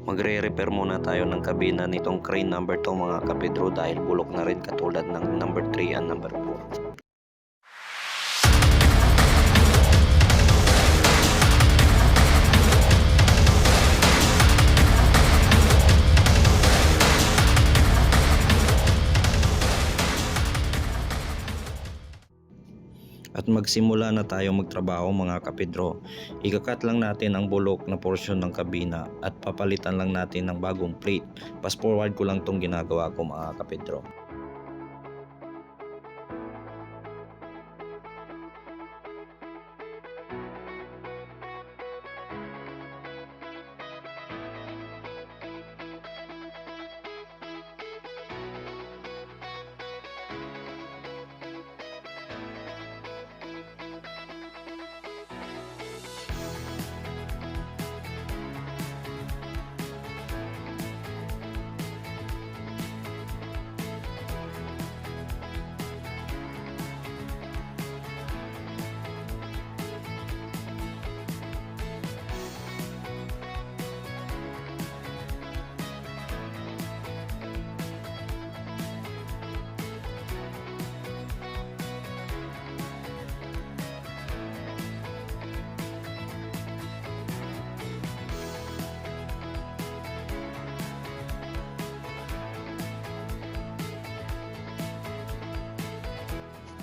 Magre-repair muna tayo ng kabina nitong crane number 2 mga kapedro dahil bulok na rin katulad ng number 3 and number 4. At magsimula na tayo magtrabaho mga kapedro. Ikakat lang natin ang bulok na porsyon ng kabina at papalitan lang natin ng bagong plate. Fast forward ko lang tong ginagawa ko mga kapedro.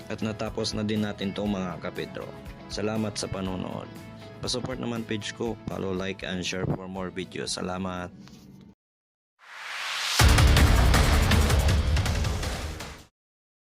At natapos na din natin to mga kapedro. Salamat sa panonood. Pa-support naman page ko, follow, like, and share for more videos. Salamat!